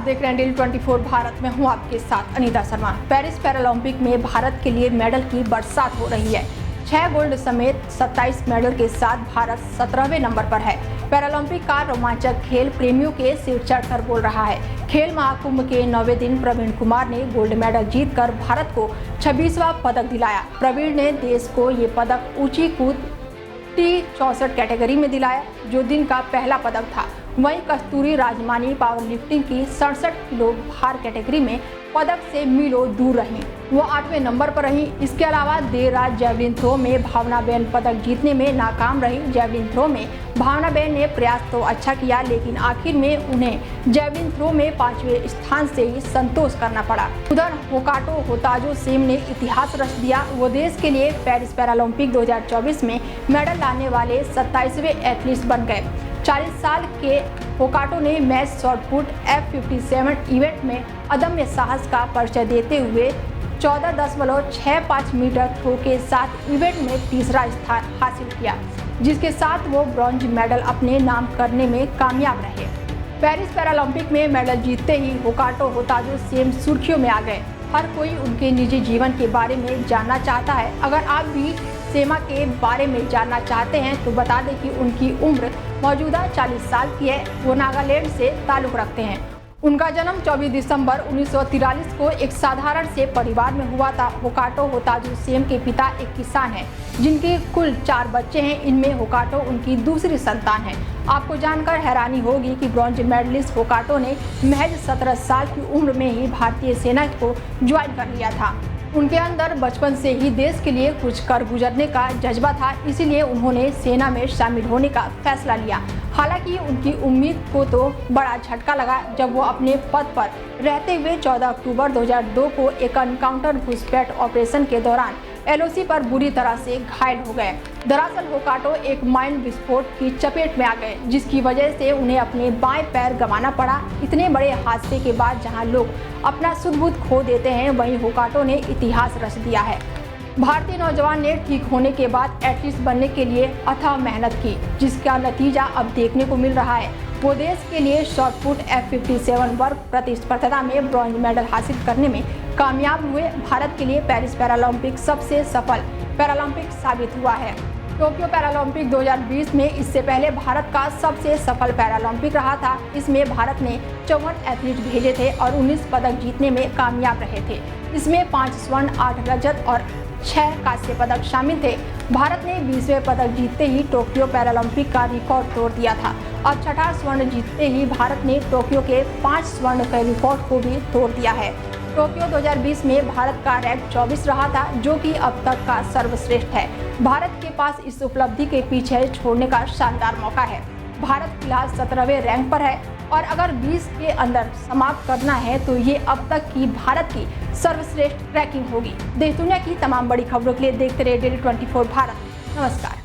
देख रहे हैं डेली 24 भारत में हूं आपके साथ अनीता शर्मा। पेरिस पैरालंपिक में भारत के लिए मेडल की बरसात हो रही है। 6 गोल्ड समेत 27 मेडल के साथ भारत 17वें नंबर पर है। पैरालंपिक का रोमांचक खेल प्रेमियों के सिर चढ़कर बोल रहा है। खेल महाकुंभ के 9वें दिन प्रवीण कुमार ने गोल्ड मेडल जीतकर भारत को 26वां पदक दिलाया। प्रवीण ने देश को ये पदक ऊंची कूद T64 कैटेगरी में दिलाया, जो दिन का पहला पदक था। वहीं कस्तूरी राजमानी पावर लिफ्टिंग की 67 किलो भार कैटेगरी में पदक से मीलों दूर रहीं। वो 8वें नंबर पर रहीं। इसके अलावा देर रात जैवलिन थ्रो में भावनाबेन पदक जीतने में नाकाम रही। जैवलिन थ्रो में भावनाबेन ने प्रयास तो अच्छा किया, लेकिन आखिर में उन्हें जैवलिन थ्रो में 5वें स्थान से ही संतोष करना पड़ा। उधर होकाटो होताजो सेम ने इतिहास रच दिया। वो देश के लिए पेरिस पैरालंपिक 2024 में मेडल लाने वाले 27वें एथलीट बन गए। 40 साल के होकाटो ने मैच शॉटपुट F57 इवेंट में अदम्य साहस का परिचय देते हुए 14.65 मीटर थ्रो के साथ इवेंट में तीसरा स्थान हासिल किया, जिसके साथ वो ब्रॉन्ज मेडल अपने नाम करने में कामयाब रहे। पेरिस पैरालंपिक में मेडल जीतते ही होकाटो होताजो सेम सुर्खियों में आ गए। हर कोई उनके निजी जीवन के बारे में जानना चाहता है। अगर आप भी सेमा के बारे में जानना चाहते हैं तो बता दें कि उनकी उम्र मौजूदा 40 साल की है। वो नागालैंड से ताल्लुक़ रखते हैं। उनका जन्म 24 दिसंबर 1943 को एक साधारण से परिवार में हुआ था। होकाटो होताजो सेम के पिता एक किसान हैं, जिनके कुल 4 बच्चे हैं। इनमें होकाटो उनकी दूसरी संतान है। आपको जानकर हैरानी होगी कि ब्रॉन्ज मेडलिस्ट होकाटो ने महज 17 साल की उम्र में ही भारतीय सेना को ज्वाइन कर लिया था। उनके अंदर बचपन से ही देश के लिए कुछ कर गुजरने का जज्बा था, इसीलिए उन्होंने सेना में शामिल होने का फैसला लिया। हालांकि उनकी उम्मीद को तो बड़ा झटका लगा जब वो अपने पद पर रहते हुए 14 अक्टूबर 2002 को एक एनकाउंटर घुसपैठ ऑपरेशन के दौरान LOC पर बुरी तरह से घायल हो गए। दरअसल होकाटो एक माइन विस्फोट की चपेट में आ गए, जिसकी वजह से उन्हें अपने बाएं पैर गंवाना पड़ा। इतने बड़े हादसे के बाद जहां लोग अपना सुध-बुध खो देते हैं, वहीं होकाटो ने इतिहास रच दिया है। भारतीय नौजवान ने ठीक होने के बाद एथलीट बनने के लिए अथक मेहनत की, जिसका नतीजा अब देखने को मिल रहा है। वो देश के लिए शॉटपुट F57 वर्ग प्रतिस्पर्धा में ब्रॉन्ज मेडल हासिल करने में कामयाब हुए। भारत के लिए पेरिस पैरालंपिक सबसे सफल पैरालंपिक साबित हुआ है। टोक्यो पैरालंपिक 2020 में इससे पहले भारत का सबसे सफल पैरालंपिक रहा था। इसमें भारत ने 54 एथलीट भेजे थे और 19 पदक जीतने में कामयाब रहे थे। इसमें 5 स्वर्ण, 8 रजत और 6 कांस्य पदक शामिल थे। भारत ने 20वें पदक जीतते ही टोक्यो पैरालंपिक का रिकॉर्ड तोड़ दिया था। अब 6ठा स्वर्ण जीतते ही भारत ने टोक्यो के 5 स्वर्ण के रिकॉर्ड को भी तोड़ दिया है। टोक्यो 2020 में भारत का रैंक 24 रहा था, जो कि अब तक का सर्वश्रेष्ठ है। भारत के पास इस उपलब्धि के पीछे छोड़ने का शानदार मौका है। भारत फिलहाल 17वें रैंक पर है और अगर 20 के अंदर समाप्त करना है तो ये अब तक की भारत की सर्वश्रेष्ठ रैंकिंग होगी। देश दुनिया की तमाम बड़ी खबरों के लिए देखते रहिए डेली 24 भारत। नमस्कार।